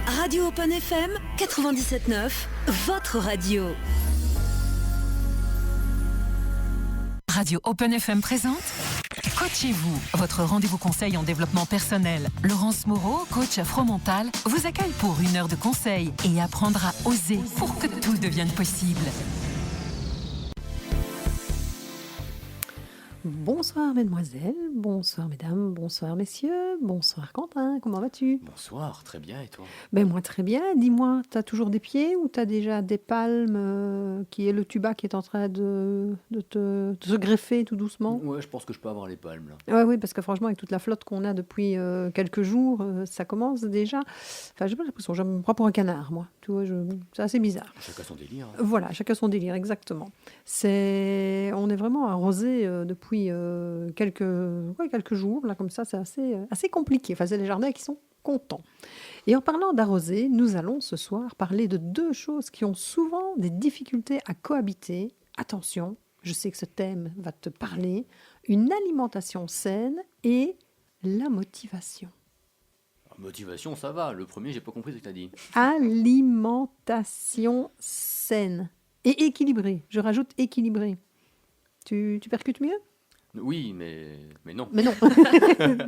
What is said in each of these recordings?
Radio Open FM 97.9, votre radio. Radio Open FM présente Coachez-vous, votre rendez-vous conseil en développement personnel. Laurence Moreau, coach afro-mental, vous accueille pour 1 heure de conseil et apprendra à oser pour que tout devienne possible. Bonsoir mesdemoiselles, bonsoir mesdames, bonsoir messieurs, bonsoir Quentin, comment vas-tu? Bonsoir, très bien, et toi? Ben moi très bien, dis-moi, t'as toujours des pieds ou t'as déjà des palmes qui est le tuba qui est en train de se greffer tout doucement? Ouais, je pense que je peux avoir les palmes, là. Ouais, oui, parce que franchement avec toute la flotte qu'on a depuis quelques jours, ça commence déjà, enfin j'ai pas l'impression, je me prends pour un canard moi, tu vois, c'est assez bizarre. Chacun son délire. Voilà, chacun son délire, exactement. On est vraiment arrosé depuis quelques jours, là, comme ça, c'est assez compliqué. Enfin, c'est les jardins qui sont contents. Et en parlant d'arroser, nous allons ce soir parler de 2 choses qui ont souvent des difficultés à cohabiter. Attention, je sais que ce thème va te parler. Une alimentation saine et la motivation. Motivation, ça va. Le premier, j'ai pas compris ce que t'as dit. Alimentation saine et équilibrée. Je rajoute équilibrée. Tu percutes mieux ? Oui, mais non. Mais non.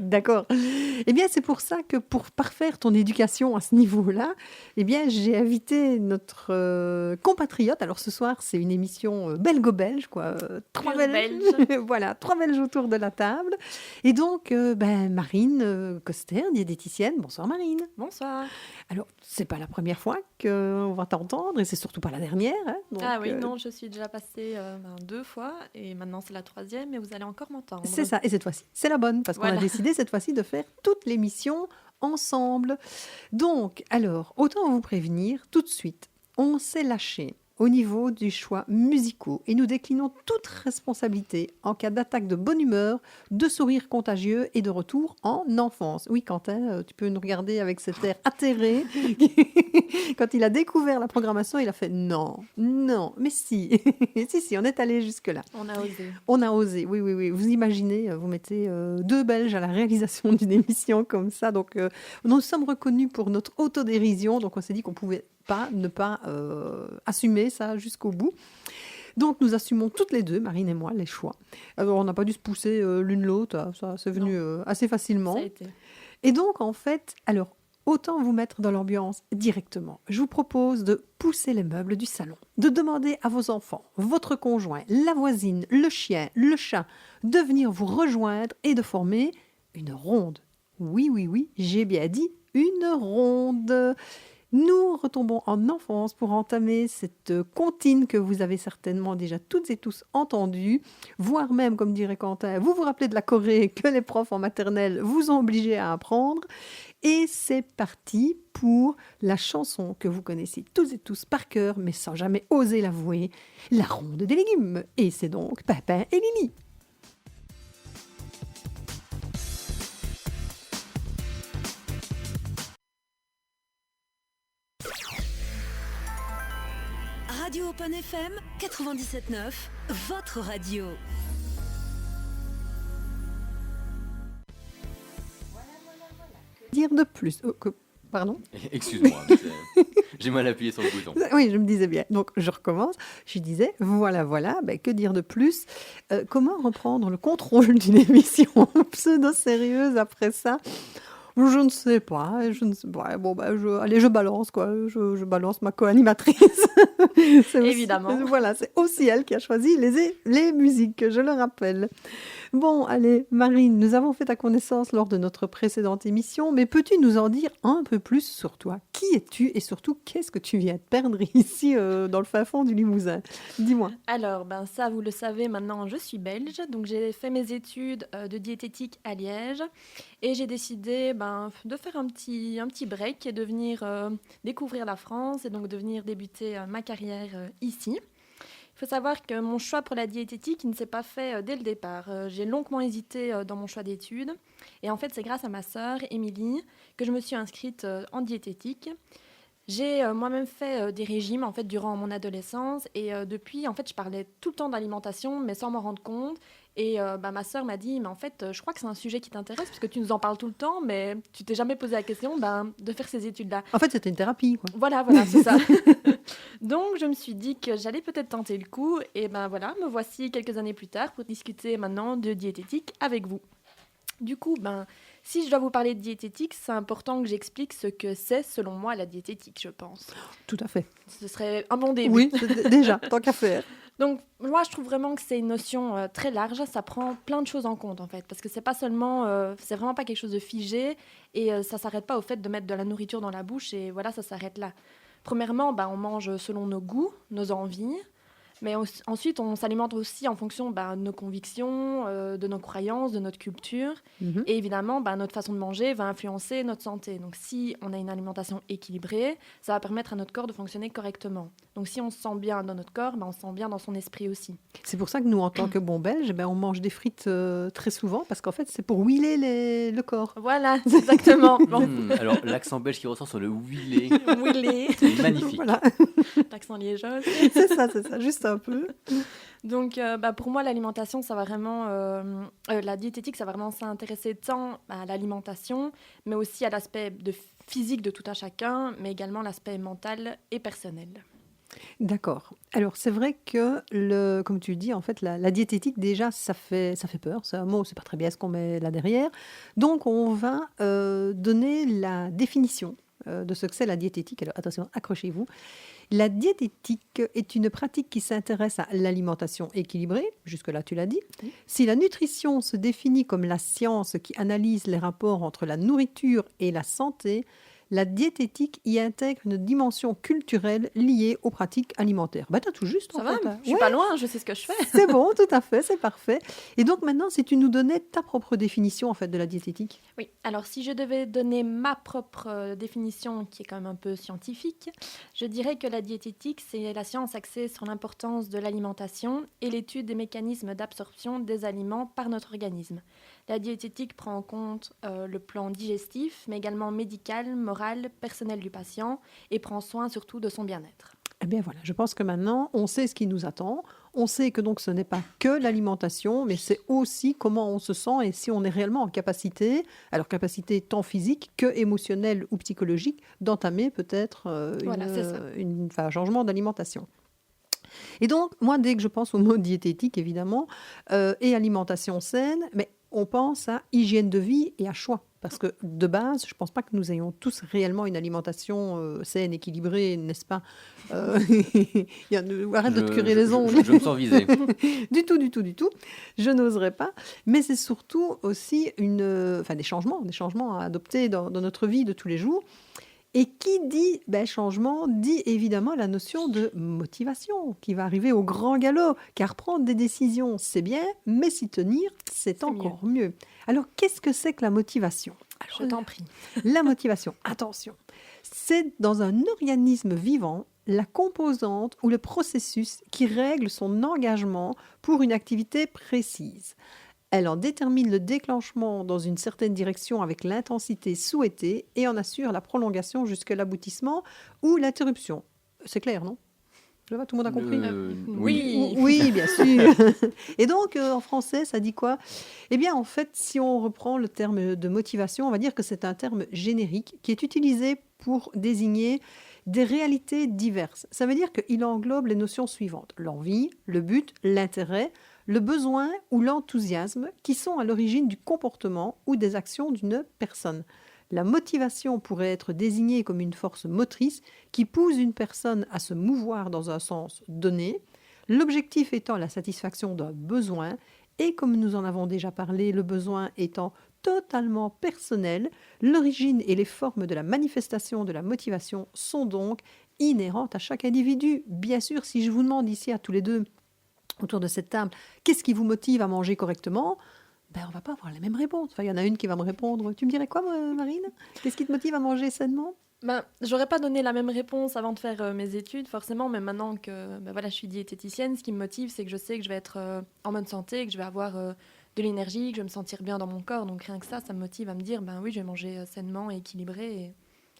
D'accord. Eh bien, c'est pour ça que pour parfaire ton éducation à ce niveau-là, eh bien, j'ai invité notre compatriote. Alors, ce soir, c'est une émission belgo-belge, quoi. 3 Belges. Voilà, 3 Belges autour de la table. Et donc, Marine Coster, diététicienne. Bonsoir, Marine. Bonsoir. Alors, c'est pas la première fois qu'on va t'entendre et c'est surtout pas la dernière. Hein, donc, oui, non, je suis déjà passée 2 fois et maintenant c'est la 3e et vous allez encore m'entendre. C'est ça, et cette fois-ci, c'est la bonne parce qu'on a décidé cette fois-ci de faire toute l'émission ensemble. Donc, alors, autant vous prévenir tout de suite, on s'est lâché au niveau du choix musicaux et nous déclinons toute responsabilité en cas d'attaque de bonne humeur, de sourire contagieux et de retour en enfance. Oui, Quentin, tu peux nous regarder avec cet air atterré. Quand il a découvert la programmation, il a fait non, mais si, si, on est allé jusque-là. On a osé. On a osé, oui. Vous imaginez, vous mettez 2 Belges à la réalisation d'une émission comme ça. Donc, nous sommes reconnus pour notre autodérision. Donc, on s'est dit qu'on pouvait ne pas assumer ça jusqu'au bout. Donc, nous assumons toutes les 2, Marine et moi, les choix. Alors, on n'a pas dû se pousser l'une l'autre, ça c'est venu assez facilement. Ça a été. Et donc, en fait, alors, autant vous mettre dans l'ambiance directement. Je vous propose de pousser les meubles du salon, de demander à vos enfants, votre conjoint, la voisine, le chien, le chat, de venir vous rejoindre et de former une ronde. Oui, j'ai bien dit une ronde. Nous retombons en enfance pour entamer cette comptine que vous avez certainement déjà toutes et tous entendue, voire même, comme dirait Quentin, vous vous rappelez de la Corée que les profs en maternelle vous ont obligé à apprendre. Et c'est parti pour la chanson que vous connaissez toutes et tous par cœur, mais sans jamais oser l'avouer, la ronde des légumes. Et c'est donc Pépin et Lili. Radio Open FM 97.9, votre radio. Dire de plus. Pardon ? Excuse-moi, j'ai mal appuyé sur le bouton. Oui, je me disais bien. Donc, je recommence. Je disais, voilà, que dire de plus ? Comment reprendre le contrôle d'une émission pseudo-sérieuse après ça ? Je ne sais pas. Allez, je balance, quoi. Je balance ma co-animatrice. Évidemment. Voilà, c'est aussi elle qui a choisi les musiques, je le rappelle. Bon, allez, Marine, nous avons fait ta connaissance lors de notre précédente émission, mais peux-tu nous en dire un peu plus sur toi ? Qui es-tu et surtout, qu'est-ce que tu viens de perdre ici dans le fin fond du Limousin ? Dis-moi. Alors, ça, vous le savez, maintenant, je suis belge, donc j'ai fait mes études de diététique à Liège et j'ai décidé de faire un petit break et de venir découvrir la France et donc de venir débuter ma carrière ici. Il faut savoir que mon choix pour la diététique ne s'est pas fait dès le départ. J'ai longuement hésité dans mon choix d'études. Et en fait, c'est grâce à ma sœur, Émilie, que je me suis inscrite en diététique. J'ai moi-même fait des régimes en fait durant mon adolescence et depuis en fait je parlais tout le temps d'alimentation mais sans m'en rendre compte et ma sœur m'a dit mais en fait je crois que c'est un sujet qui t'intéresse parce que tu nous en parles tout le temps mais tu t'es jamais posé la question de faire ces études-là. En fait, c'était une thérapie, quoi. Voilà, c'est ça. Donc je me suis dit que j'allais peut-être tenter le coup et voilà, me voici quelques années plus tard pour discuter maintenant de diététique avec vous. Du coup, si je dois vous parler de diététique, c'est important que j'explique ce que c'est, selon moi, la diététique, je pense. Tout à fait. Ce serait un bon début. Oui, déjà, tant qu'à faire. Donc, moi, je trouve vraiment que c'est une notion très large. Ça prend plein de choses en compte, en fait. Parce que c'est vraiment pas quelque chose de figé. Et ça s'arrête pas au fait de mettre de la nourriture dans la bouche. Et voilà, ça s'arrête là. Premièrement, on mange selon nos goûts, nos envies. Mais ensuite, on s'alimente aussi en fonction de nos convictions, de nos croyances, de notre culture. Mhm. Et évidemment, notre façon de manger va influencer notre santé. Donc, si on a une alimentation équilibrée, ça va permettre à notre corps de fonctionner correctement. Donc, si on se sent bien dans notre corps, on se sent bien dans son esprit aussi. C'est pour ça que nous, en tant que bons Belges, on mange des frites très souvent, parce qu'en fait, c'est pour huiler le corps. Voilà, c'est exactement. Bon. Alors, l'accent belge qui ressort sur le huilé, Huiler, c'est magnifique. Voilà, l'accent liégeois. c'est ça, juste un peu. Donc, pour moi, l'alimentation, ça va vraiment, la diététique, ça va vraiment s'intéresser tant à l'alimentation, mais aussi à l'aspect physique de tout un chacun, mais également l'aspect mental et personnel. D'accord. Alors, c'est vrai que, comme tu dis, en fait, la diététique, déjà, ça fait peur. C'est un mot, c'est pas très bien ce qu'on met là derrière. Donc, on va donner la définition de ce que c'est la diététique. Alors, attention, accrochez-vous. La diététique est une pratique qui s'intéresse à l'alimentation équilibrée, jusque-là tu l'as dit. Oui. Si la nutrition se définit comme la science qui analyse les rapports entre la nourriture et la santé, la diététique y intègre une dimension culturelle liée aux pratiques alimentaires. T'as tout juste, Ça en va, fait. je suis Ouais, pas loin, je sais ce que je fais. c'est bon, tout à fait, c'est parfait. Et donc maintenant, si tu nous donnais ta propre définition, en fait, de la diététique. Oui, alors si je devais donner ma propre définition, qui est quand même un peu scientifique, je dirais que la diététique, c'est la science axée sur l'importance de l'alimentation et l'étude des mécanismes d'absorption des aliments par notre organisme. La diététique prend en compte le plan digestif, mais également médical, moral, personnel du patient, et prend soin surtout de son bien-être. Eh bien voilà, je pense que maintenant, on sait ce qui nous attend. On sait que donc ce n'est pas que l'alimentation, mais c'est aussi comment on se sent et si on est réellement en capacité, alors capacité tant physique que émotionnelle ou psychologique, d'entamer peut-être un changement d'alimentation. Et donc, moi, dès que je pense au mot diététique, évidemment, et alimentation saine, mais on pense à hygiène de vie et à choix. Parce que de base, je ne pense pas que nous ayons tous réellement une alimentation saine, équilibrée, n'est-ce pas Arrête de te curer les ongles. Je me sens visée. Du tout. Je n'oserais pas. Mais c'est surtout aussi des changements à adopter dans notre vie de tous les jours. Et qui dit changement, dit évidemment la notion de motivation qui va arriver au grand galop. Car prendre des décisions, c'est bien, mais s'y tenir, c'est encore mieux. Alors, qu'est-ce que c'est que la motivation ? Je t'en prie. La motivation, attention, c'est dans un organisme vivant la composante ou le processus qui règle son engagement pour une activité précise. Elle en détermine le déclenchement dans une certaine direction avec l'intensité souhaitée et en assure la prolongation jusqu'à l'aboutissement ou l'interruption. C'est clair, non ? Tout le monde a compris ? Oui. Oui, bien sûr. Et donc, en français, ça dit quoi ? Eh bien, en fait, si on reprend le terme de motivation, on va dire que c'est un terme générique qui est utilisé pour désigner des réalités diverses. Ça veut dire qu'il englobe les notions suivantes : l'envie, le but, l'intérêt, le besoin ou l'enthousiasme qui sont à l'origine du comportement ou des actions d'une personne. La motivation pourrait être désignée comme une force motrice qui pousse une personne à se mouvoir dans un sens donné, l'objectif étant la satisfaction d'un besoin, et comme nous en avons déjà parlé, le besoin étant totalement personnel, l'origine et les formes de la manifestation de la motivation sont donc inhérentes à chaque individu. Bien sûr, si je vous demande ici à tous les deux, autour de cette table, qu'est-ce qui vous motive à manger correctement ? On ne va pas avoir les mêmes réponses. Enfin, il y en a une qui va me répondre. Tu me dirais quoi, Marine ? Qu'est-ce qui te motive à manger sainement ? J'aurais pas donné la même réponse avant de faire mes études, forcément, mais maintenant que je suis diététicienne, ce qui me motive, c'est que je sais que je vais être en bonne santé, que je vais avoir de l'énergie, que je vais me sentir bien dans mon corps. Donc rien que ça me motive à me dire, oui, je vais manger sainement et équilibré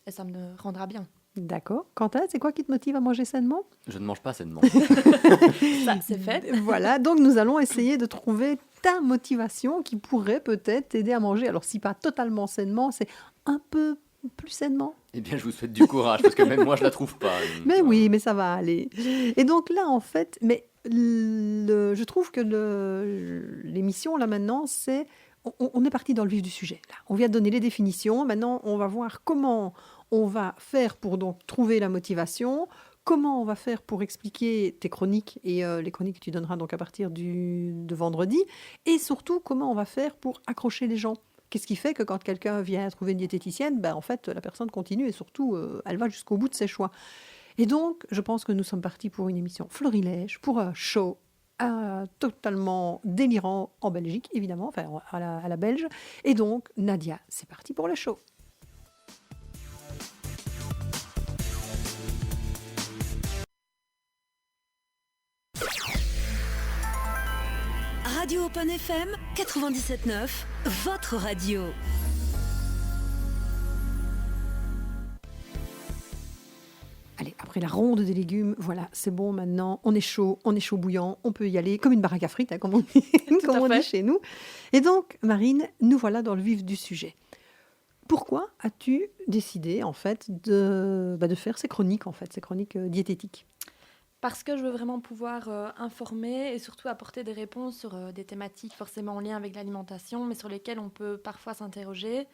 et ça me rendra bien. D'accord. Quentin, c'est quoi qui te motive à manger sainement? Je ne mange pas sainement. Ça, c'est fait. Voilà, donc nous allons essayer de trouver ta motivation qui pourrait peut-être t'aider à manger. Alors, si pas totalement sainement, c'est un peu plus sainement. Eh bien, je vous souhaite du courage, parce que même moi, je la trouve pas. Mais oui, mais ça va aller. Et donc là, en fait, je trouve que l'émission, là maintenant, c'est... On est parti dans le vif du sujet. Là. On vient de donner les définitions. Maintenant, on va voir comment on va faire pour donc trouver la motivation, comment on va faire pour expliquer tes chroniques et les chroniques que tu donneras donc à partir de vendredi, et surtout comment on va faire pour accrocher les gens. Qu'est-ce qui fait que quand quelqu'un vient trouver une diététicienne, en fait, la personne continue et surtout, elle va jusqu'au bout de ses choix. Et donc, je pense que nous sommes partis pour une émission florilège, pour un show totalement délirant en Belgique, évidemment, enfin à la belge. Et donc, Nadia, c'est parti pour le show. Radio Open FM 97.9, votre radio. Allez, après la ronde des légumes, voilà, c'est bon maintenant, on est chaud bouillant, on peut y aller comme une baraque à frites, comme on dit, comme on dit chez nous. Et donc, Marine, nous voilà dans le vif du sujet. Pourquoi as-tu décidé, en fait, de faire ces chroniques diététiques ? Parce que je veux vraiment pouvoir informer et surtout apporter des réponses sur des thématiques forcément en lien avec l'alimentation, mais sur lesquelles on peut parfois s'interroger,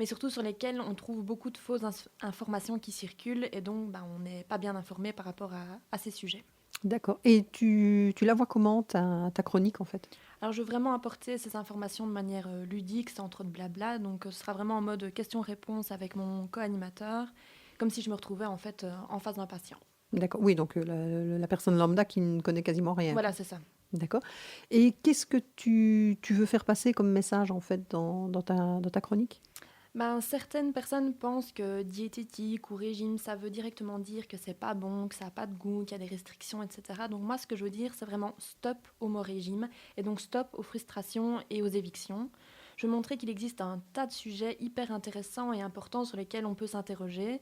mais surtout sur lesquelles on trouve beaucoup de fausses informations qui circulent et donc on n'est pas bien informé par rapport à ces sujets. D'accord. Et tu la vois comment, ta chronique, en fait ? Alors, je veux vraiment apporter ces informations de manière ludique, sans trop de blabla. Donc, ce sera vraiment en mode question-réponse avec mon co-animateur, comme si je me retrouvais en fait en face d'un patient. D'accord. Oui, donc la personne lambda qui ne connaît quasiment rien. Voilà, c'est ça. D'accord. Et qu'est-ce que tu veux faire passer comme message, en fait, dans ta chronique ? Certaines personnes pensent que diététique ou régime, ça veut directement dire que c'est pas bon, que ça n'a pas de goût, qu'il y a des restrictions, etc. Donc moi, ce que je veux dire, c'est vraiment stop au mot régime et donc stop aux frustrations et aux évictions. Je veux montrer qu'il existe un tas de sujets hyper intéressants et importants sur lesquels on peut s'interroger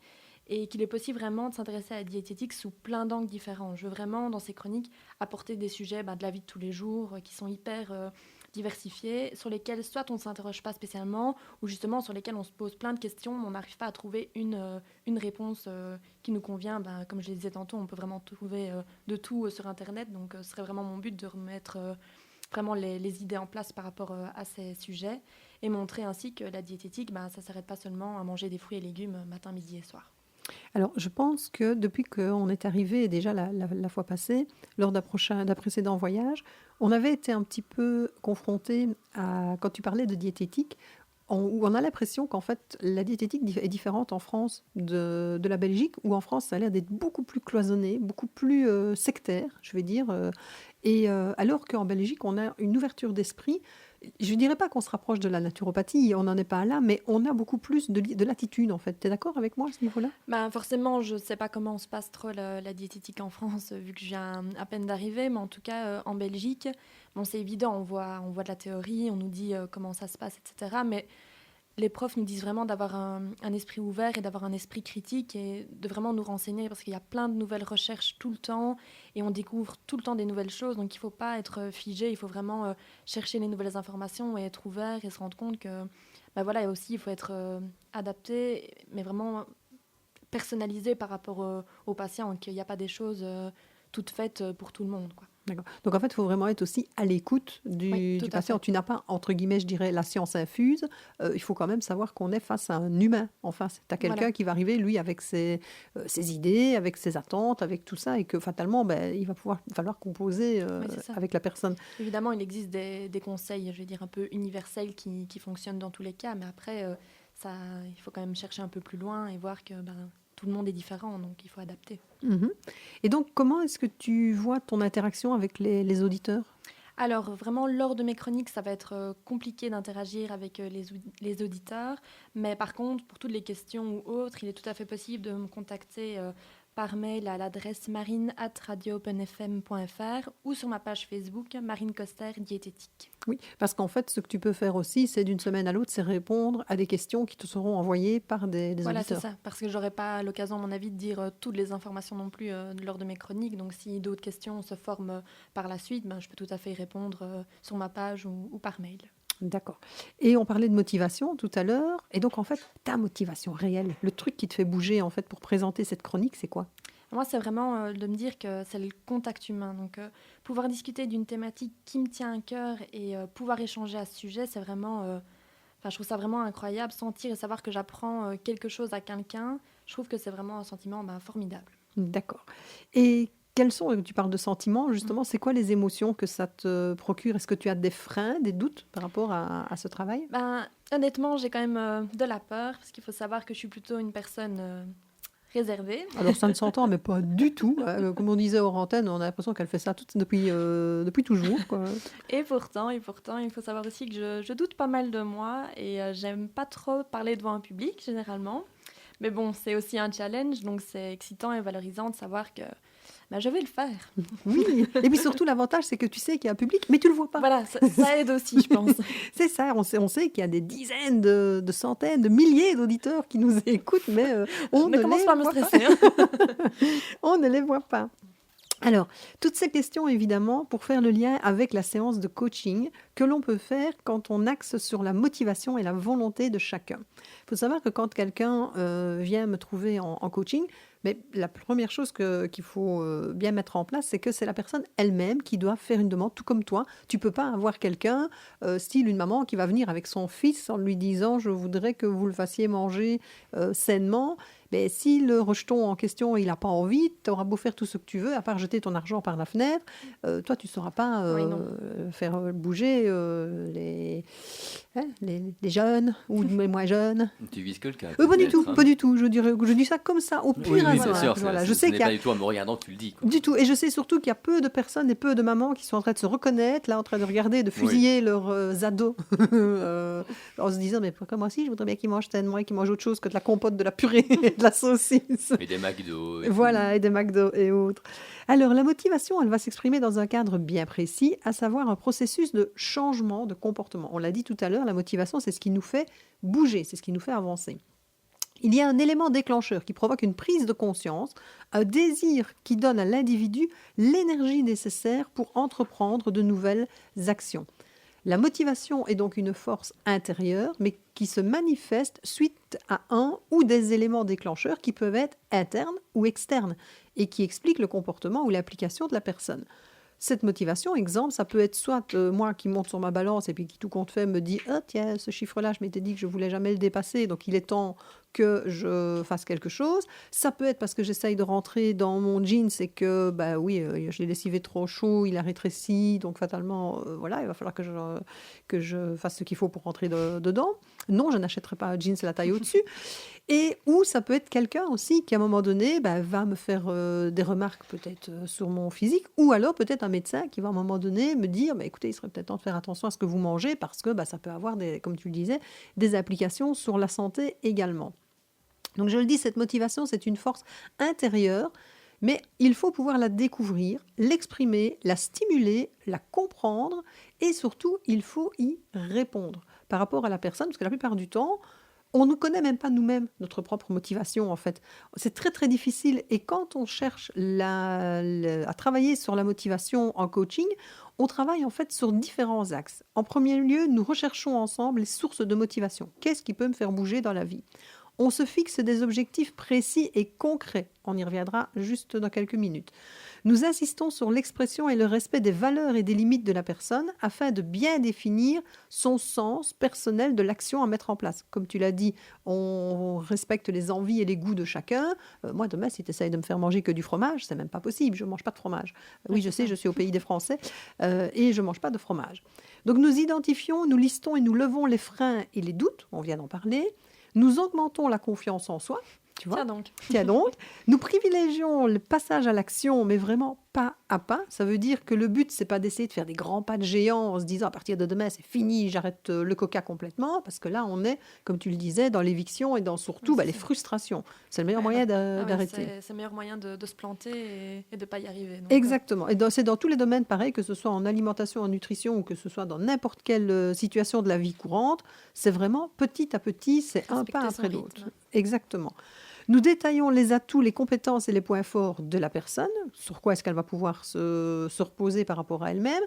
et qu'il est possible vraiment de s'intéresser à la diététique sous plein d'angles différents. Je veux vraiment, dans ces chroniques, apporter des sujets de la vie de tous les jours qui sont hyper diversifiés, sur lesquels soit on ne s'interroge pas spécialement, ou justement sur lesquels on se pose plein de questions, mais on n'arrive pas à trouver une réponse qui nous convient. Comme je le disais tantôt, on peut vraiment trouver de tout sur Internet, donc ce serait vraiment mon but de remettre vraiment les idées en place par rapport à ces sujets, et montrer ainsi que la diététique, ça ne s'arrête pas seulement à manger des fruits et légumes matin, midi et soir. Alors, je pense que depuis qu'on est arrivé, déjà la fois passée, lors d'un précédent voyage, on avait été un petit peu confrontés à, quand tu parlais de diététique, où on a l'impression qu'en fait, la diététique est différente en France de la Belgique, où en France, ça a l'air d'être beaucoup plus cloisonné, beaucoup plus sectaire, je vais dire. Alors qu'en Belgique, on a une ouverture d'esprit. Je ne dirais pas qu'on se rapproche de la naturopathie, on n'en est pas là, mais on a beaucoup plus de latitude, en fait. Tu es d'accord avec moi à ce niveau-là ? Forcément, je ne sais pas comment se passe trop la diététique en France, vu que je viens à peine d'arriver, mais en tout cas, en Belgique, c'est évident, on voit de la théorie, on nous dit comment ça se passe, etc. Mais les profs nous disent vraiment d'avoir un esprit ouvert et d'avoir un esprit critique et de vraiment nous renseigner parce qu'il y a plein de nouvelles recherches tout le temps et on découvre tout le temps des nouvelles choses. Donc, il ne faut pas être figé, il faut vraiment chercher les nouvelles informations et être ouvert et se rendre compte que, et aussi, il faut être adapté, mais vraiment personnalisé par rapport aux patients, qu'il n'y a pas des choses toutes faites pour tout le monde, quoi. D'accord. Donc, en fait, il faut vraiment être aussi à l'écoute du patient. Tu n'as pas, entre guillemets, je dirais, la science infuse. Il faut quand même savoir qu'on est face à un humain en face. Tu as quelqu'un qui va arriver, lui, avec ses idées, avec ses attentes, avec tout ça, et que fatalement, il va falloir composer avec la personne. Évidemment, il existe des conseils, je vais dire, un peu universels qui fonctionnent dans tous les cas, mais après, il faut quand même chercher un peu plus loin et voir que tout le monde est différent, donc il faut adapter. Mmh. Et donc, comment est-ce que tu vois ton interaction avec les auditeurs ? Alors, vraiment, lors de mes chroniques, ça va être compliqué d'interagir avec les auditeurs. Mais par contre, pour toutes les questions ou autres, il est tout à fait possible de me contacter par mail à l'adresse marine@radioopenfm.fr ou sur ma page Facebook Marine Coster Diététique. Oui, parce qu'en fait, ce que tu peux faire aussi, c'est d'une semaine à l'autre, c'est répondre à des questions qui te seront envoyées par des Voilà, c'est auditeurs. ça, parce que j'aurais pas l'occasion, à mon avis, de dire toutes les informations non plus lors de mes chroniques. Donc, si d'autres questions se forment par la suite, ben, je peux tout à fait y répondre sur ma page ou par mail. D'accord. Et on parlait de motivation tout à l'heure. Et donc, en fait, ta motivation réelle, le truc qui te fait bouger, en fait, pour présenter cette chronique, c'est quoi? Moi, c'est vraiment de me dire que c'est le contact humain. Donc, pouvoir discuter d'une thématique qui me tient à cœur et pouvoir échanger à ce sujet, c'est vraiment... je trouve ça vraiment incroyable. Sentir et savoir que j'apprends quelque chose à quelqu'un, je trouve que c'est vraiment un sentiment formidable. D'accord. Et quels sont, tu parles de sentiments, justement, c'est quoi les émotions que ça te procure? Est-ce que tu as des freins, des doutes par rapport à ce travail? Honnêtement, j'ai quand même de la peur, parce qu'il faut savoir que je suis plutôt une personne réservée. Alors, ça ne s'entend, mais pas du tout. Comme on disait hors antenne, on a l'impression qu'elle fait ça depuis toujours, quoi. Et pourtant, il faut savoir aussi que je doute pas mal de moi et j'aime pas trop parler devant un public, généralement. Mais bon, c'est aussi un challenge, donc c'est excitant et valorisant de savoir que je vais le faire. Oui, et puis surtout, l'avantage, c'est que tu sais qu'il y a un public, mais tu ne le vois pas. Voilà, ça aide aussi, je pense. C'est ça, on sait qu'il y a des dizaines, de centaines, de milliers d'auditeurs qui nous écoutent, mais on ne commence les pas à me voit stresser. on ne les voit pas. Alors, toutes ces questions, évidemment, pour faire le lien avec la séance de coaching que l'on peut faire quand on axe sur la motivation et la volonté de chacun. Il faut savoir que quand quelqu'un vient me trouver en coaching, mais la première chose qu'il faut bien mettre en place, c'est que c'est la personne elle-même qui doit faire une demande, tout comme toi. Tu ne peux pas avoir quelqu'un, style une maman, qui va venir avec son fils en lui disant « je voudrais que vous le fassiez manger sainement ». Mais si le rejeton en question, il n'a pas envie, tu auras beau faire tout ce que tu veux, à part jeter ton argent par la fenêtre, toi, tu ne sauras pas faire bouger les jeunes ou les moins jeunes. Tu vises quelqu'un. Pas du tout, peut-être, hein. pas du tout. Je dis ça comme ça, au pur Oui, hasard. c'est sûr. Voilà. Je Ce sais n'est qu'il y a pas du tout en me regardant que tu le dis, quoi. du tout. Et je sais surtout qu'il y a peu de personnes et peu de mamans qui sont en train de se reconnaître, là, en train de regarder, de fusiller leurs ados, en se disant, mais pourquoi moi aussi, je voudrais bien qu'ils mangent tellement et qu'ils mangent autre chose que de la compote, de la purée et de la saucisse. Et des McDo. Et Voilà, et des McDo et autres. Alors, la motivation, elle va s'exprimer dans un cadre bien précis, à savoir un processus de changement de comportement. On l'a dit tout à l'heure, la motivation, c'est ce qui nous fait bouger, c'est ce qui nous fait avancer. Il y a un élément déclencheur qui provoque une prise de conscience, un désir qui donne à l'individu l'énergie nécessaire pour entreprendre de nouvelles actions. La motivation est donc une force intérieure, mais qui se manifeste suite à un ou des éléments déclencheurs qui peuvent être internes ou externes et qui expliquent le comportement ou l'application de la personne. Cette motivation, exemple, ça peut être soit moi qui monte sur ma balance et puis qui tout compte fait me dit « Ah tiens, ce chiffre-là, je m'étais dit que je voulais jamais le dépasser, donc il est temps que je fasse quelque chose. » Ça peut être parce que j'essaye de rentrer dans mon jeans et que, je l'ai lessivé trop chaud, il a rétréci, donc fatalement, il va falloir que je fasse ce qu'il faut pour rentrer dedans. Non, je n'achèterai pas un jeans la taille au-dessus. Et ou ça peut être quelqu'un aussi qui, à un moment donné, va me faire des remarques peut-être sur mon physique, ou alors peut-être un médecin qui va à un moment donné me dire écoutez, il serait peut-être temps de faire attention à ce que vous mangez parce que ça peut avoir, comme tu le disais, des applications sur la santé également. Donc je le dis, cette motivation, c'est une force intérieure, mais il faut pouvoir la découvrir, l'exprimer, la stimuler, la comprendre et surtout, il faut y répondre par rapport à la personne, parce que la plupart du temps, on ne connaît même pas nous-mêmes notre propre motivation, en fait. C'est très, très difficile. Et quand on cherche à travailler sur la motivation en coaching, on travaille en fait sur différents axes. En premier lieu, nous recherchons ensemble les sources de motivation. Qu'est-ce qui peut me faire bouger dans la vie ? On se fixe des objectifs précis et concrets. On y reviendra juste dans quelques minutes. Nous insistons sur l'expression et le respect des valeurs et des limites de la personne afin de bien définir son sens personnel de l'action à mettre en place. Comme tu l'as dit, on respecte les envies et les goûts de chacun. Moi, demain, si tu essayes de me faire manger que du fromage, c'est même pas possible. Je ne mange pas de fromage. Oui, je sais, je suis au pays des Français et je ne mange pas de fromage. Donc, nous identifions, nous listons et nous levons les freins et les doutes. On vient d'en parler. Nous augmentons la confiance en soi. Tu vois ? Tiens donc. Tiens donc, nous privilégions le passage à l'action, mais vraiment pas à pas. Ça veut dire que le but, c'est pas d'essayer de faire des grands pas de géant en se disant à partir de demain, c'est fini, j'arrête le coca complètement, parce que là, on est, comme tu le disais, dans l'éviction et dans surtout Oui, c'est les ça. frustrations. C'est le meilleur moyen Ah ouais, d'arrêter. c'est le meilleur moyen de se planter et de ne pas y arriver. Donc, Exactement. Et c'est dans tous les domaines pareil, que ce soit en alimentation, en nutrition ou que ce soit dans n'importe quelle situation de la vie courante. C'est vraiment petit à petit, c'est un pas Respecter son après l'autre. rythme. Exactement. Nous détaillons les atouts, les compétences et les points forts de la personne, sur quoi est-ce qu'elle va pouvoir se reposer par rapport à elle-même,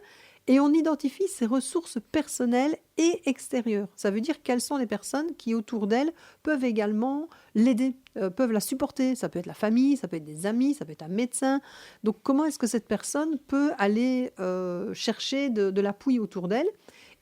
et on identifie ses ressources personnelles et extérieures. Ça veut dire quelles sont les personnes qui, autour d'elle, peuvent également l'aider, peuvent la supporter. Ça peut être la famille, ça peut être des amis, ça peut être un médecin. Donc comment est-ce que cette personne peut aller chercher de l'appui autour d'elle?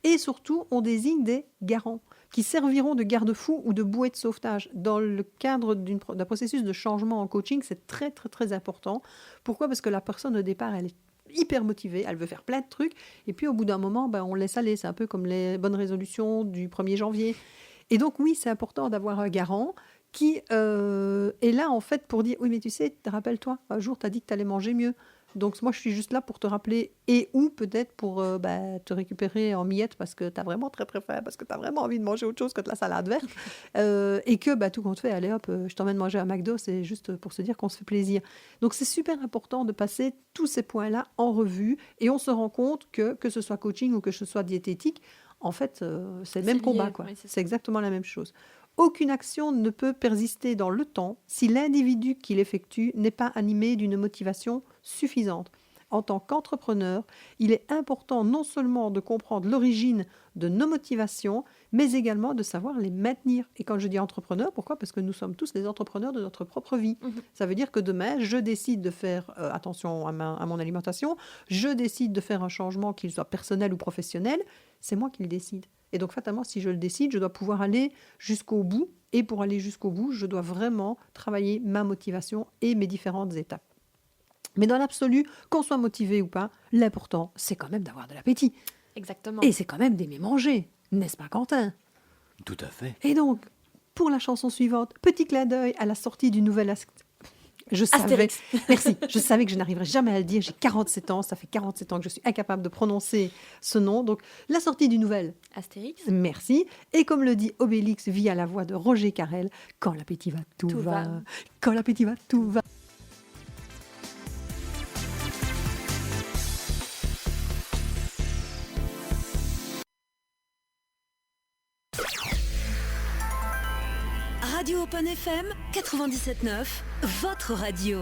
Et surtout, on désigne des garants qui serviront de garde-fous ou de bouée de sauvetage. Dans le cadre d'un processus de changement en coaching, c'est très, très, très important. Pourquoi? Parce que la personne, au départ, elle est hyper motivée, elle veut faire plein de trucs, et puis au bout d'un moment, on laisse aller. C'est un peu comme les bonnes résolutions du 1er janvier. Et donc, oui, c'est important d'avoir un garant qui est là, en fait, pour dire, oui, mais tu sais, rappelle-toi, un jour, tu as dit que tu allais manger mieux. Donc, moi, je suis juste là pour te rappeler ou peut-être pour te récupérer en miettes parce que tu as vraiment très, très faim, parce que tu as vraiment envie de manger autre chose que de la salade verte. Et que tout compte fait, allez hop, je t'emmène manger à McDo, c'est juste pour se dire qu'on se fait plaisir. Donc, c'est super important de passer tous ces points-là en revue et on se rend compte que ce soit coaching ou que ce soit diététique, en fait, c'est le même lié, combat, quoi. oui, c'est ça. C'est exactement la même chose. Aucune action ne peut persister dans le temps si l'individu qui l'effectue n'est pas animé d'une motivation suffisante. En tant qu'entrepreneur, il est important non seulement de comprendre l'origine de nos motivations, mais également de savoir les maintenir. Et quand je dis entrepreneur, pourquoi? Parce que nous sommes tous des entrepreneurs de notre propre vie. Ça veut dire que demain, je décide de faire attention à mon alimentation, je décide de faire un changement, qu'il soit personnel ou professionnel, c'est moi qui le décide. Et donc, fatalement, si je le décide, je dois pouvoir aller jusqu'au bout. Et pour aller jusqu'au bout, je dois vraiment travailler ma motivation et mes différentes étapes. Mais dans l'absolu, qu'on soit motivé ou pas, l'important, c'est quand même d'avoir de l'appétit. Exactement. Et c'est quand même d'aimer manger, n'est-ce pas, Quentin? Tout à fait. Et donc, pour la chanson suivante, petit clin d'œil à la sortie du nouvel je savais, Astérix. merci, je savais que je n'arriverais jamais à le dire. J'ai 47 ans, ça fait 47 ans que je suis incapable de prononcer ce nom. Donc, la sortie du nouvel, Astérix. merci. Et comme le dit Obélix via la voix de Roger Carrel, quand l'appétit va, tout Tout va. va. Quand l'appétit va, tout va. Radio Open FM 97.9, votre radio.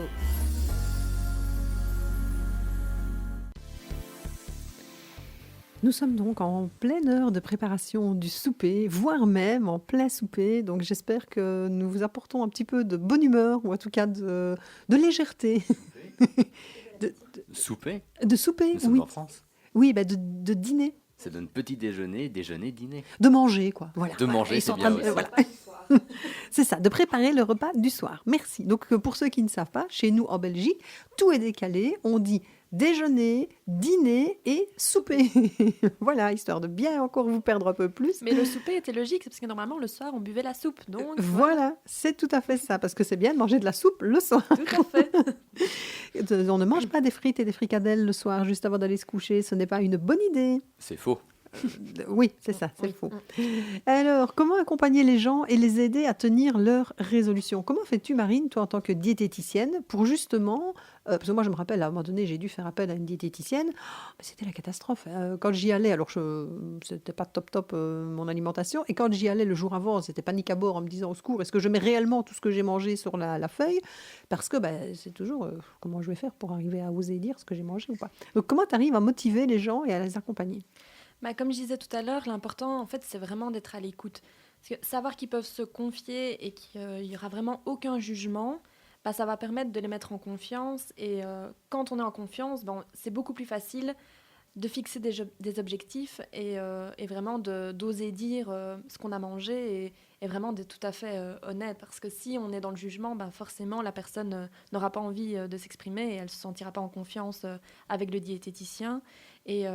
Nous sommes donc en pleine heure de préparation du souper, voire même en plein souper. Donc j'espère que nous vous apportons un petit peu de bonne humeur, ou en tout cas de légèreté. Souper, De souper, nous sommes oui. en France. Oui, de dîner, Ça donne petit déjeuner, déjeuner, dîner. de manger, quoi. Voilà. De manger, Ils sont c'est en train bien aussi. voilà. C'est ça, de préparer le repas du soir. Merci. Donc pour ceux qui ne savent pas, chez nous en Belgique, tout est décalé. On dit déjeuner, dîner et souper. Voilà, histoire de bien encore vous perdre un peu plus. Mais le souper était logique, c'est parce que normalement, le soir, on buvait la soupe. Donc, Voilà, c'est tout à fait ça, parce que c'est bien de manger de la soupe le soir. Tout à fait. On ne mange pas des frites et des fricadelles le soir juste avant d'aller se coucher, ce n'est pas une bonne idée. C'est faux. Oui, c'est ça, c'est Oui. faux. Alors, comment accompagner les gens et les aider à tenir leurs résolutions? Comment fais-tu, Marine, toi, en tant que diététicienne, pour justement... parce que moi, je me rappelle, à un moment donné, j'ai dû faire appel à une diététicienne. Mais c'était la catastrophe. Quand j'y allais, alors c'était pas top mon alimentation. Et quand j'y allais le jour avant, c'était panique à bord en me disant, au secours, est-ce que je mets réellement tout ce que j'ai mangé sur la feuille? Parce que c'est toujours comment je vais faire pour arriver à oser dire ce que j'ai mangé ou pas. Donc, comment tu arrives à motiver les gens et à les accompagner? Comme je disais tout à l'heure, l'important, en fait, c'est vraiment d'être à l'écoute. Parce que savoir qu'ils peuvent se confier et qu'il n'y aura vraiment aucun jugement, ça va permettre de les mettre en confiance. Et quand on est en confiance, c'est beaucoup plus facile de fixer des objectifs et vraiment d'oser dire ce qu'on a mangé et vraiment d'être tout à fait honnête. Parce que si on est dans le jugement, forcément, la personne n'aura pas envie de s'exprimer et elle ne se sentira pas en confiance avec le diététicien. Et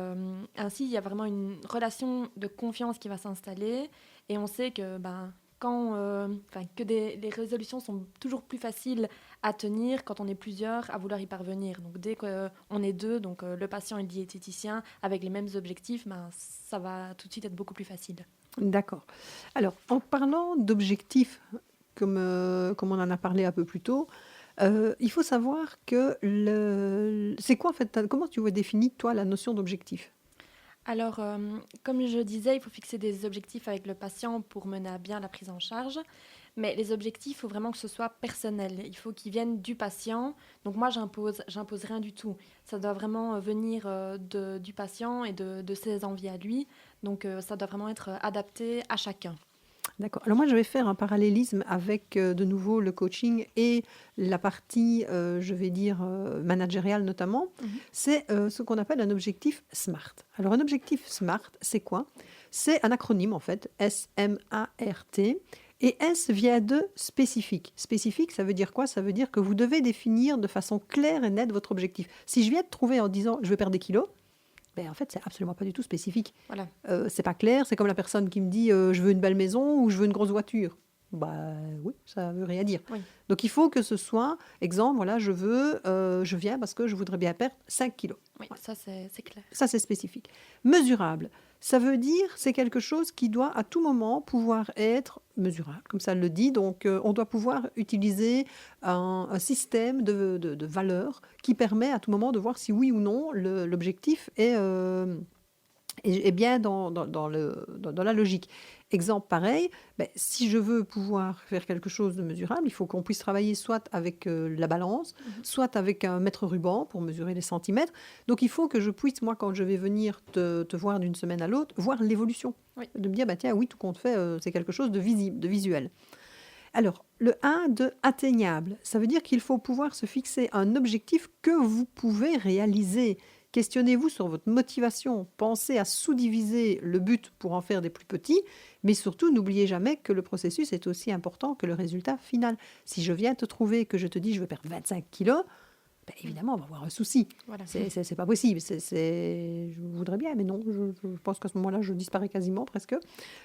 ainsi, il y a vraiment une relation de confiance qui va s'installer. Et on sait que les résolutions sont toujours plus faciles à tenir quand on est plusieurs à vouloir y parvenir. Donc dès qu'on est deux, donc le patient et le diététicien, avec les mêmes objectifs, ça va tout de suite être beaucoup plus facile. D'accord. Alors, en parlant d'objectifs, comme on en a parlé un peu plus tôt, il faut savoir que c'est quoi en fait, comment tu vois définie toi la notion d'objectif? Alors, comme je disais, il faut fixer des objectifs avec le patient pour mener à bien la prise en charge. Mais les objectifs, il faut vraiment que ce soit personnel. Il faut qu'ils viennent du patient. Donc moi, j'impose rien du tout. Ça doit vraiment venir du patient et de ses envies à lui. Donc ça doit vraiment être adapté à chacun. D'accord. Alors moi, je vais faire un parallélisme avec de nouveau le coaching et la partie, je vais dire, managériale notamment. C'est ce qu'on appelle un objectif SMART. Alors un objectif SMART, c'est quoi? C'est un acronyme en fait, S-M-A-R-T. Et S vient de spécifique. Spécifique, ça veut dire quoi? Ça veut dire que vous devez définir de façon claire et nette votre objectif. Si je viens de trouver en disant je veux perdre des kilos, ben en fait, c'est absolument pas du tout spécifique. Voilà. C'est pas clair. C'est comme la personne qui me dit je veux une belle maison ou je veux une grosse voiture. Bah oui, ça veut rien dire. Oui. Donc il faut que ce soit, exemple, voilà, je viens parce que je voudrais bien perdre 5 kilos. Oui, ça c'est clair. Ça, c'est spécifique. Mesurable, ça veut dire c'est quelque chose qui doit à tout moment pouvoir être mesurable, comme ça le dit. Donc, on doit pouvoir utiliser un système de valeurs qui permet à tout moment de voir si oui ou non l'objectif est bien dans la logique. Exemple pareil, si je veux pouvoir faire quelque chose de mesurable, il faut qu'on puisse travailler soit avec la balance, soit avec un mètre ruban pour mesurer les centimètres. Donc il faut que je puisse, moi, quand je vais venir te voir d'une semaine à l'autre, voir l'évolution. Oui. De me dire, tiens, oui, tout compte fait, c'est quelque chose de visible, de visuel. Alors, le 1 de atteignable, ça veut dire qu'il faut pouvoir se fixer un objectif que vous pouvez réaliser. Questionnez-vous sur votre motivation, pensez à sous-diviser le but pour en faire des plus petits, mais surtout n'oubliez jamais que le processus est aussi important que le résultat final. Si je viens te trouver que je te dis je veux perdre 25 kilos, évidemment on va avoir un souci. Voilà. C'est pas possible. Je voudrais bien, mais non, je pense qu'à ce moment-là je disparais quasiment presque.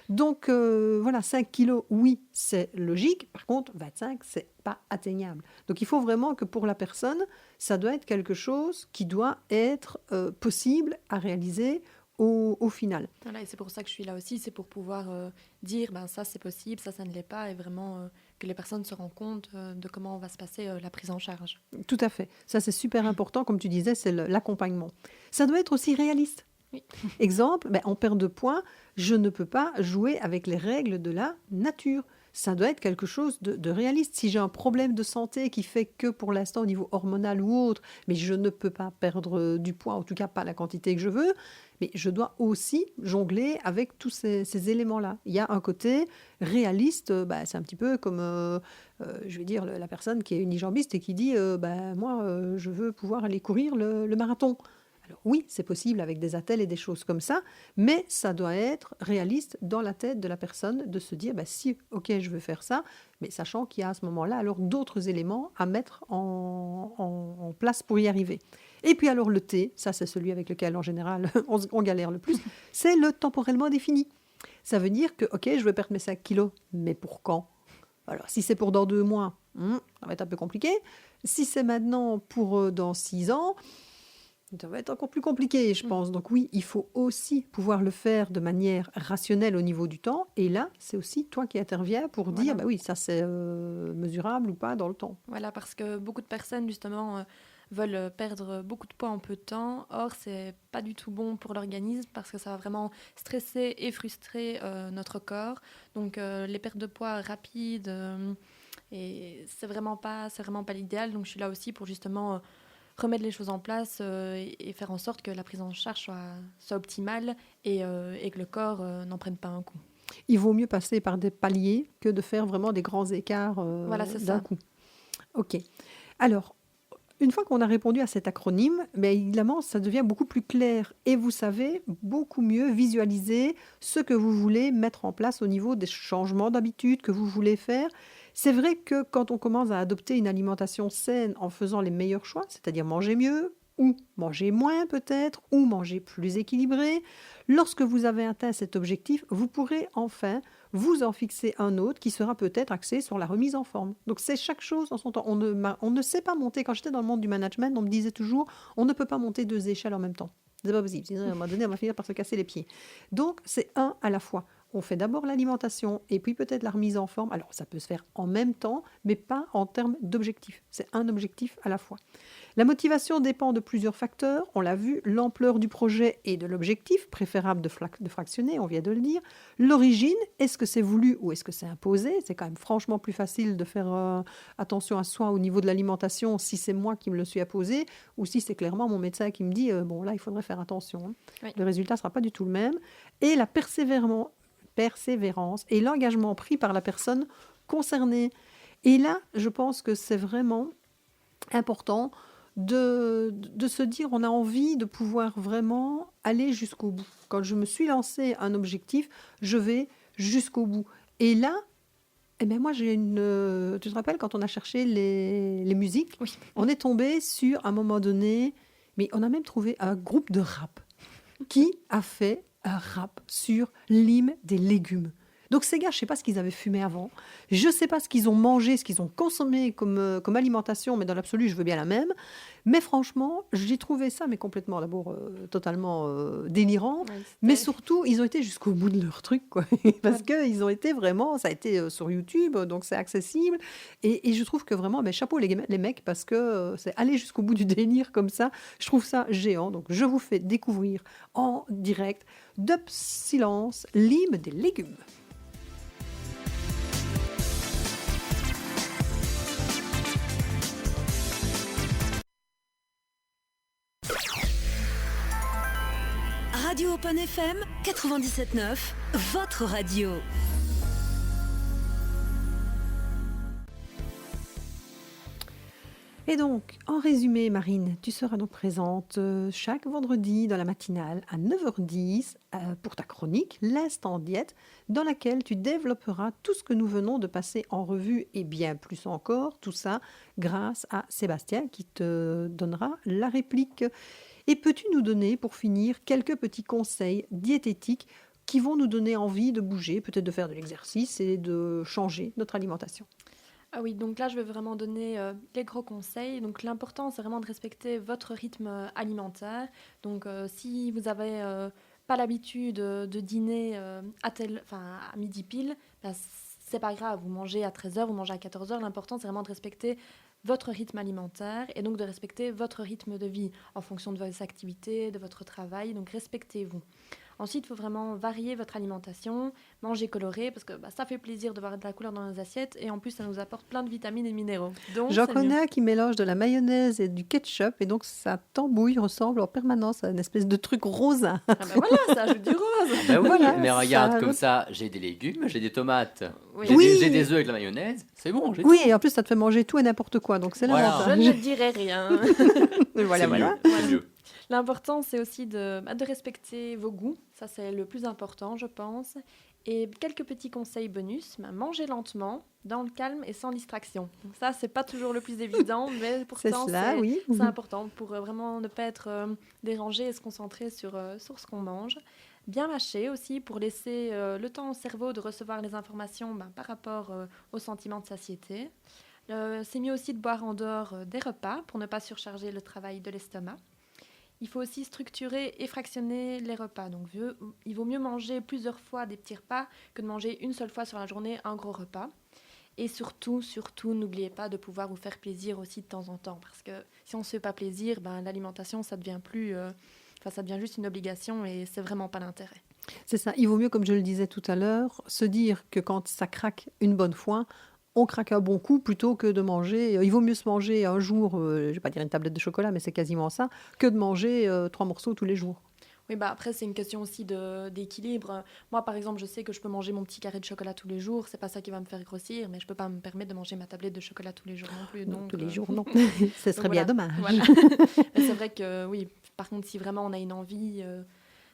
Donc voilà, 5 kilos, oui, c'est logique. Par contre, 25, c'est pas atteignable. Donc il faut vraiment que pour la personne, ça doit être quelque chose qui doit être possible à réaliser au final. Voilà, et c'est pour ça que je suis là aussi, c'est pour pouvoir dire ça c'est possible, ça ne l'est pas, et vraiment que les personnes se rendent compte de comment va se passer la prise en charge. Tout à fait. Ça c'est super important, comme tu disais, c'est l'accompagnement. Ça doit être aussi réaliste. Oui. Exemple, en perte de poids, je ne peux pas jouer avec les règles de la nature. Ça doit être quelque chose de réaliste. Si j'ai un problème de santé qui fait que pour l'instant au niveau hormonal ou autre, mais je ne peux pas perdre du poids, en tout cas pas la quantité que je veux, mais je dois aussi jongler avec tous ces éléments-là. Il y a un côté réaliste, c'est un petit peu comme, je vais dire, la personne qui est unijambiste et qui dit moi, je veux pouvoir aller courir le marathon. Alors oui, c'est possible avec des attelles et des choses comme ça, mais ça doit être réaliste dans la tête de la personne de se dire, si, ok, je veux faire ça, mais sachant qu'il y a à ce moment-là alors d'autres éléments à mettre en place pour y arriver. Et puis alors le T, ça c'est celui avec lequel en général on galère le plus, c'est le temporellement défini. Ça veut dire que, ok, je veux perdre mes 5 kilos, mais pour quand? Alors si c'est pour dans 2 mois, ça va être un peu compliqué. Si c'est maintenant pour dans 6 ans, ça va être encore plus compliqué, je pense. Donc oui, il faut aussi pouvoir le faire de manière rationnelle au niveau du temps. Et là, c'est aussi toi qui interviens pour dire, oui, ça c'est mesurable ou pas dans le temps. Voilà, parce que beaucoup de personnes, justement, veulent perdre beaucoup de poids en peu de temps. Or, c'est pas du tout bon pour l'organisme parce que ça va vraiment stresser et frustrer notre corps. Donc, les pertes de poids rapides, et c'est vraiment pas l'idéal. Donc, je suis là aussi pour justement remettre les choses en place et faire en sorte que la prise en charge soit optimale et que le corps n'en prenne pas un coup. Il vaut mieux passer par des paliers que de faire vraiment des grands écarts d'un coup. Ok. Alors, une fois qu'on a répondu à cet acronyme, évidemment, ça devient beaucoup plus clair et vous savez beaucoup mieux visualiser ce que vous voulez mettre en place au niveau des changements d'habitude que vous voulez faire. C'est vrai que quand on commence à adopter une alimentation saine en faisant les meilleurs choix, c'est-à-dire manger mieux, ou manger moins peut-être, ou manger plus équilibré. Lorsque vous avez atteint cet objectif, vous pourrez enfin vous en fixer un autre qui sera peut-être axé sur la remise en forme. Donc c'est chaque chose en son temps. On ne sait pas monter. Quand j'étais dans le monde du management, on me disait toujours, on ne peut pas monter 2 échelles en même temps. C'est pas possible. Sinon, à un moment donné, on va finir par se casser les pieds. Donc c'est un à la fois. On fait d'abord l'alimentation et puis peut-être la remise en forme. Alors ça peut se faire en même temps, mais pas en termes d'objectif. C'est un objectif à la fois. La motivation dépend de plusieurs facteurs. On l'a vu, l'ampleur du projet et de l'objectif, préférable de fractionner, on vient de le dire. L'origine, est-ce que c'est voulu ou est-ce que c'est imposé? C'est quand même franchement plus facile de faire attention à soi au niveau de l'alimentation si c'est moi qui me le suis imposé ou si c'est clairement mon médecin qui me dit bon là il faudrait faire attention. Hein. Oui. Le résultat ne sera pas du tout le même. Et la persévérance et l'engagement pris par la personne concernée. Et là, je pense que c'est vraiment important de se dire on a envie de pouvoir vraiment aller jusqu'au bout. Quand je me suis lancé un objectif, je vais jusqu'au bout. Et là, eh bien moi, j'ai tu te rappelles quand on a cherché les musiques, Oui. on est tombé sur, à un moment donné, mais on a même trouvé un groupe de rap qui a fait un rap sur l'hymne des légumes. Donc ces gars, je ne sais pas ce qu'ils avaient fumé avant, je ne sais pas ce qu'ils ont mangé, ce qu'ils ont consommé comme alimentation, mais dans l'absolu, je veux bien la même. Mais franchement, j'ai trouvé ça mais complètement, d'abord, totalement délirant, Ouais, mais c'était- surtout, ils ont été jusqu'au bout de leur truc, quoi. Parce qu'ils ont été vraiment, ça a été sur YouTube, donc c'est accessible. Et je trouve que vraiment, chapeau les mecs, parce que c'est aller jusqu'au bout du délire comme ça, je trouve ça géant. Donc je vous fais découvrir en direct Dub Silence, l'hymne des légumes. Radio Open FM 97.9, votre radio. Et donc, en résumé, Marine, tu seras donc présente chaque vendredi dans la matinale à 9h10 pour ta chronique L'Instant Diète, dans laquelle tu développeras tout ce que nous venons de passer en revue et bien plus encore, tout ça grâce à Sébastien qui te donnera la réplique. Et peux-tu nous donner, pour finir, quelques petits conseils diététiques qui vont nous donner envie de bouger, peut-être de faire de l'exercice et de changer notre alimentation? Ah oui, donc là, je vais vraiment donner les gros conseils. Donc l'important, c'est vraiment de respecter votre rythme alimentaire. Donc si vous n'avez pas l'habitude de dîner à midi pile, ben, c'est pas grave, vous mangez à 13h, vous mangez à 14h. L'important, c'est vraiment de respecter votre rythme alimentaire et donc de respecter votre rythme de vie en fonction de vos activités, de votre travail. Donc respectez-vous. Ensuite, il faut vraiment varier votre alimentation, manger coloré, parce que ça fait plaisir de voir de la couleur dans nos assiettes, et en plus, ça nous apporte plein de vitamines et de minéraux. Donc, J'en c'est connais mieux. un qui mélange de la mayonnaise et du ketchup, et donc ça tambouille, ressemble en permanence à une espèce de truc rosa. Ah ben voilà, ça ajoute du rose. Ben oui, Voilà, mais regarde, ça- comme ça, j'ai des légumes, j'ai des tomates, Oui. Oui. j'ai des œufs avec la mayonnaise, c'est bon, j'ai Oui, et en plus, ça te fait manger tout et n'importe quoi, donc c'est Voilà. Je l'avantage. ne dirai rien. Voilà, c'est voilà. mieux, c'est mieux. L'important, c'est aussi de respecter vos goûts. Ça, c'est le plus important, je pense. Et quelques petits conseils bonus. Manger lentement, dans le calme et sans distraction. Donc ça, c'est pas toujours le plus évident, mais C'est pourtant, cela, oui. c'est important pour vraiment ne pas être dérangé et se concentrer sur ce qu'on mange. Bien mâcher aussi pour laisser le temps au cerveau de recevoir les informations par rapport au sentiment de satiété. C'est mieux aussi de boire en dehors des repas pour ne pas surcharger le travail de l'estomac. Il faut aussi structurer et fractionner les repas. Donc, il vaut mieux manger plusieurs fois des petits repas que de manger une seule fois sur la journée un gros repas. Et surtout, n'oubliez pas de pouvoir vous faire plaisir aussi de temps en temps. Parce que si on ne se fait pas plaisir, l'alimentation, ça devient ça devient juste une obligation et c'est vraiment pas l'intérêt. C'est ça. Il vaut mieux, comme je le disais tout à l'heure, se dire que quand ça craque une bonne fois, on craque un bon coup plutôt que de manger. Il vaut mieux se manger un jour, je ne vais pas dire une tablette de chocolat, mais c'est quasiment ça, que de manger 3 morceaux tous les jours. Oui, après, c'est une question aussi d'équilibre. Moi, par exemple, je sais que je peux manger mon petit carré de chocolat tous les jours. C'est pas ça qui va me faire grossir, mais je peux pas me permettre de manger ma tablette de chocolat tous les jours non plus. Non, Donc, tous les euh, jours, non. Ce serait donc bien voilà. dommage. Voilà. Mais c'est vrai que, oui, par contre, si vraiment on a une envie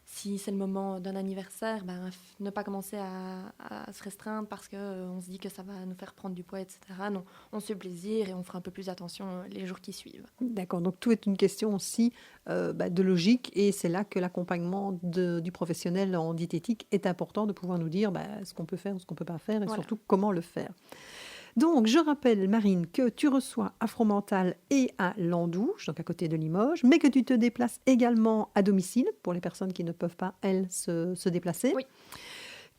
si c'est le moment d'un anniversaire, ne pas commencer à se restreindre parce qu'on se dit que ça va nous faire prendre du poids, etc. Non, on se fait plaisir et on fera un peu plus attention les jours qui suivent. D'accord, donc tout est une question aussi de logique et c'est là que l'accompagnement du professionnel en diététique est important de pouvoir nous dire ce qu'on peut faire, ce qu'on ne peut pas faire et Voilà. surtout comment le faire. Donc, je rappelle, Marine, que tu reçois à Fromental et à Landouche, donc à côté de Limoges, mais que tu te déplaces également à domicile pour les personnes qui ne peuvent pas, elles, se déplacer. Oui.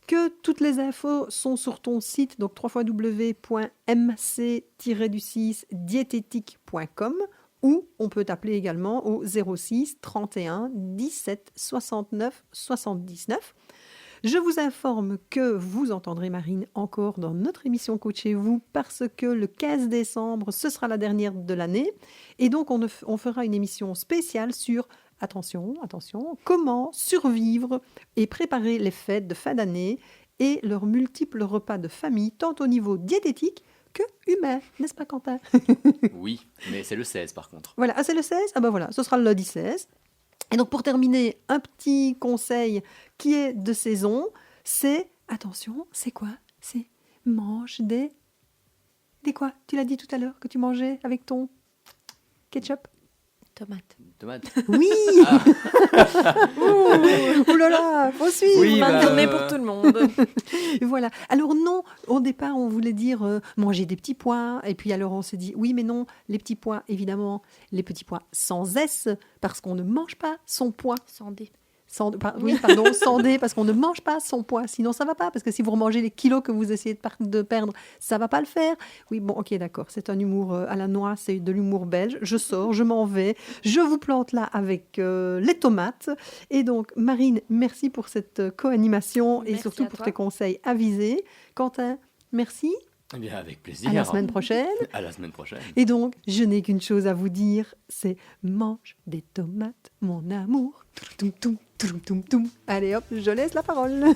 Que toutes les infos sont sur ton site, donc www.mc-diététique.com, où on peut t'appeler également au 06 31 17 69 79. Je vous informe que vous entendrez Marine encore dans notre émission Coachez-vous parce que le 15 décembre, ce sera la dernière de l'année. Et donc, on fera une émission spéciale sur, attention, comment survivre et préparer les fêtes de fin d'année et leurs multiples repas de famille, tant au niveau diététique que humain. N'est-ce pas, Quentin? Oui, mais c'est le 16 par contre. Voilà, c'est le 16? Voilà, ce sera le lundi 16. Et donc, pour terminer, un petit conseil qui est de saison, c'est, attention, c'est quoi? C'est mange des quoi? Tu l'as dit tout à l'heure que tu mangeais avec ton ketchup? Tomate. Oui. Ouh là là, faut suivre. Oui, Bonne journée pour tout le monde. Voilà. Alors non, au départ, on voulait dire manger des petits pois. Et puis alors, on s'est dit, oui, mais non, les petits pois, évidemment, les petits pois sans S, parce qu'on ne mange pas son poids. Sans dé. Sans D, parce qu'on ne mange pas son poids. Sinon, ça va pas, parce que si vous remangez les kilos que vous essayez de perdre, ça va pas le faire. Oui, bon, ok, d'accord. C'est un humour à la noix, c'est de l'humour belge. Je sors, je m'en vais. Je vous plante là avec les tomates. Et donc, Marine, merci pour cette co-animation et Merci surtout à pour toi. tes conseils avisés. Quentin, merci. Eh bien, avec plaisir. À la semaine prochaine. À la semaine prochaine. Et donc, je n'ai qu'une chose à vous dire, c'est mange des tomates, mon amour. Toum, toum, toum, toum, toum. Allez hop, je laisse la parole.